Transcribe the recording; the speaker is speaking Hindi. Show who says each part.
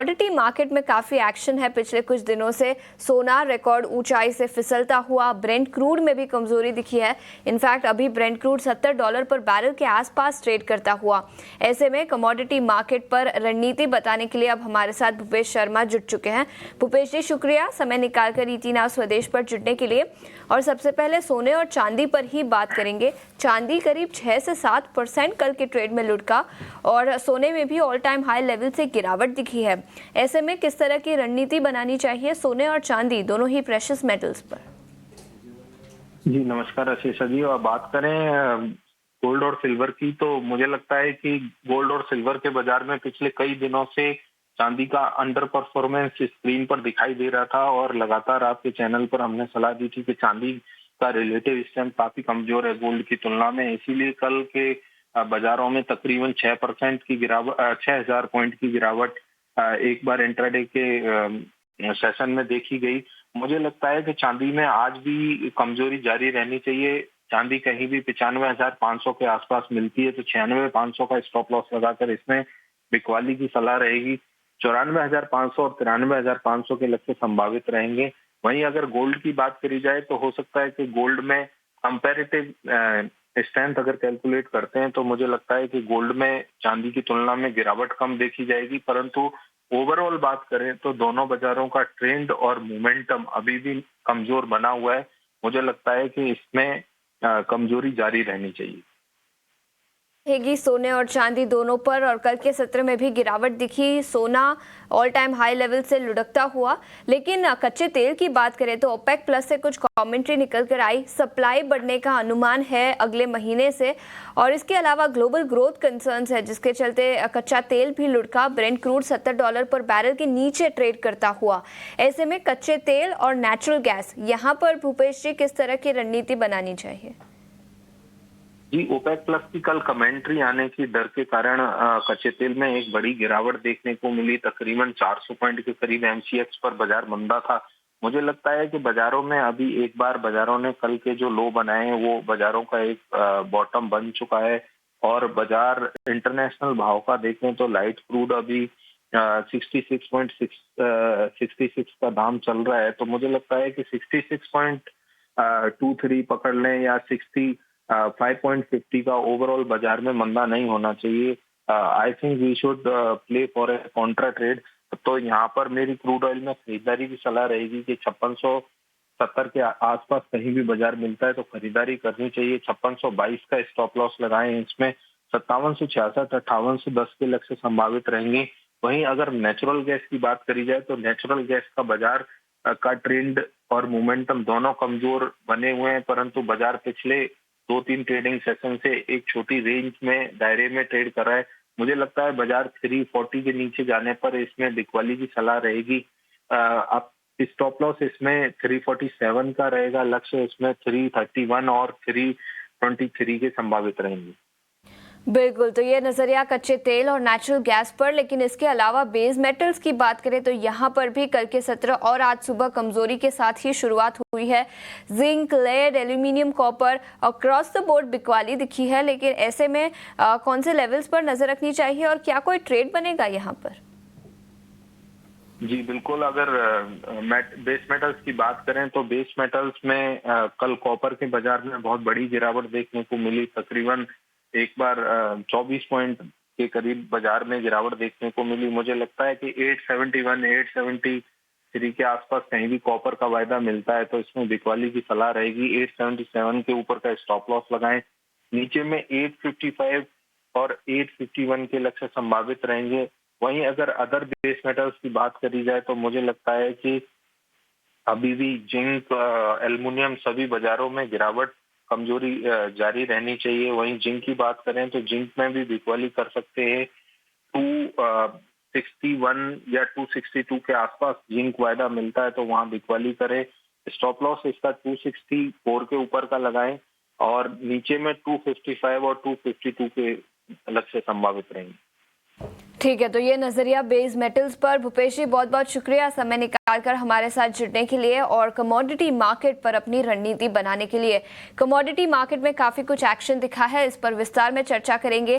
Speaker 1: कमोडिटी मार्केट में काफ़ी एक्शन है पिछले कुछ दिनों से। सोना रिकॉर्ड ऊंचाई से फिसलता हुआ, ब्रेंट क्रूड में भी कमजोरी दिखी है। इनफैक्ट अभी ब्रेंट क्रूड $70 पर बैरल के आसपास ट्रेड करता हुआ। ऐसे में कमोडिटी मार्केट पर रणनीति बताने के लिए अब हमारे साथ भूपेश शर्मा जुट चुके हैं। भूपेश जी, शुक्रिया समय निकालकर ईटी नाउ स्वदेश पर जुड़ने के लिए। और सबसे पहले सोने और चांदी पर ही बात करेंगे। चांदी करीब 6 से 7% कल के ट्रेड में लुढ़का और सोने में भी ऑल टाइम हाई लेवल से गिरावट दिखी है। ऐसे में किस तरह की रणनीति बनानी चाहिए सोने और चांदी दोनों ही प्रेशियस मेटल्स पर?
Speaker 2: जी नमस्कार आशीषा जी। और बात करें गोल्ड और सिल्वर की, तो मुझे लगता है कि गोल्ड और सिल्वर के बाजार में पिछले कई दिनों से चांदी का अंडर परफॉर्मेंस स्क्रीन पर दिखाई दे रहा था और लगातार आपके चैनल पर हमने सलाह दी थी कि चांदी का रिलेटिव स्ट्रेंथ काफी कमजोर है गोल्ड की तुलना में। इसीलिए कल के बाजारों में तकरीबन 6% की गिरावट, 6000 पॉइंट की गिरावट एक बार इंट्राडे के सेशन में देखी गई। मुझे लगता है कि चांदी में आज भी कमजोरी जारी रहनी चाहिए। चांदी कहीं भी 95,500 के आसपास मिलती है, तो 96,500 का स्टॉप लॉस लगाकर इसमें बिकवाली की सलाह रहेगी। 94,500 और 93,500 के लक्ष्य संभावित रहेंगे। वहीं अगर गोल्ड की बात करी जाए तो हो सकता है कि गोल्ड में कंपैरेटिव स्ट्रेंथ अगर कैलकुलेट करते हैं तो मुझे लगता है कि गोल्ड में चांदी की तुलना में गिरावट कम देखी जाएगी। परंतु ओवरऑल बात करें तो दोनों बाजारों का ट्रेंड और मोमेंटम अभी भी कमजोर बना हुआ है। मुझे लगता है कि इसमें कमजोरी जारी रहनी चाहिए
Speaker 1: रहेगी सोने और चांदी दोनों पर। और कल के सत्र में भी गिरावट दिखी, सोना ऑल टाइम हाई लेवल से लुढ़कता हुआ। लेकिन कच्चे तेल की बात करें तो ओपेक प्लस से कुछ कमेंट्री निकल कर आई, सप्लाई बढ़ने का अनुमान है अगले महीने से। और इसके अलावा ग्लोबल ग्रोथ कंसर्न्स है जिसके चलते कच्चा तेल भी लुढ़का। ब्रेंट क्रूड $70 पर बैरल के नीचे ट्रेड करता हुआ। ऐसे में कच्चे तेल और नेचुरल गैस, यहाँ पर भूपेश जी किस तरह की रणनीति बनानी चाहिए?
Speaker 2: जी। ओपेक प्लस की कल कमेंट्री आने की डर के कारण कच्चे तेल में एक बड़ी गिरावट देखने को मिली। तकरीबन 400 पॉइंट के करीब एमसीएक्स पर बाजार मंदा था। मुझे लगता है कि बाजारों में अभी एक बार बाजारों ने कल के जो लो बनाए हैं वो बाजारों का एक बॉटम बन चुका है। और बाजार इंटरनेशनल भाव का देखें तो लाइट क्रूड अभी 66 का दाम चल रहा है। तो मुझे लगता है कि 66.23 पकड़ लें या 5.50 का ओवरऑल बाजार में मंदा नहीं होना चाहिए। I think we should play for a contra trade. तो यहाँ पर मेरी क्रूड ऑयल में खरीदारी की सलाह रहेगी कि 5670 के आसपास कहीं भी बाजार मिलता है तो खरीदारी करनी चाहिए। 5622 का स्टॉप लॉस लगाएं। इसमें 5766, 5810 के लक्ष्य संभावित रहेंगे। वहीं अगर नेचुरल गैस की बात करी जाए तो नेचुरल गैस का बाजार का ट्रेंड और मोमेंटम दोनों कमजोर बने हुए हैं। परंतु बाजार पिछले 2-3 ट्रेडिंग सेशन से एक छोटी रेंज में दायरे में ट्रेड कर रहा है। मुझे लगता है बाजार 340 के नीचे जाने पर इसमें बिकवाली की सलाह रहेगी। अब स्टॉप लॉस इसमें 347 का रहेगा, लक्ष्य इसमें 331 और 323 के संभावित रहेंगे।
Speaker 1: बिल्कुल, तो ये नजरिया कच्चे तेल और नेचुरल गैस पर। लेकिन इसके अलावा बेस मेटल्स की बात करें तो यहाँ पर भी कल के सत्र और आज सुबह कमजोरी के साथ ही शुरुआत हुई है। Zinc, lead, aluminium, copper across the board बिकवाली दिखी है। लेकिन ऐसे में कौन से लेवल्स पर नजर रखनी चाहिए और क्या कोई ट्रेड बनेगा यहाँ पर?
Speaker 2: जी बिल्कुल। अगर बेस मेटल्स की बात करें तो बेस मेटल्स में कल कॉपर के बाजार में बहुत बड़ी गिरावट देखने को मिली। तकरीबन एक बार 24 पॉइंट के करीब बाजार में गिरावट देखने को मिली। मुझे लगता है कि 871, 873 के आसपास कहीं भी कॉपर का वायदा मिलता है तो इसमें बिकवाली की सलाह रहेगी। 877 के ऊपर का स्टॉप लॉस लगाएं। नीचे में 855 और 851 के लक्ष्य संभावित रहेंगे। वहीं अगर अदर बेस मेटल्स की बात करी जाए तो मुझे लगता है कि अभी भी जिंक, एल्युमिनियम सभी बाजारों में गिरावट कमजोरी जारी रहनी चाहिए। वहीं जिंक की बात करें तो जिंक में भी बिकवाली कर सकते हैं। 261 या 262 के आसपास जिंक वायदा मिलता है तो वहां बिकवाली करें। स्टॉप लॉस इसका 264 के ऊपर का लगाएं और नीचे में 255 और 252 के लक्ष्य संभावित रहेंगे।
Speaker 1: ठीक है, तो ये नजरिया बेस मेटल्स पर। भूपेश जी, बहुत बहुत शुक्रिया समय निकालकर हमारे साथ जुड़ने के लिए और कमोडिटी मार्केट पर अपनी रणनीति बनाने के लिए। कमोडिटी मार्केट में काफी कुछ एक्शन दिखा है, इस पर विस्तार में चर्चा करेंगे।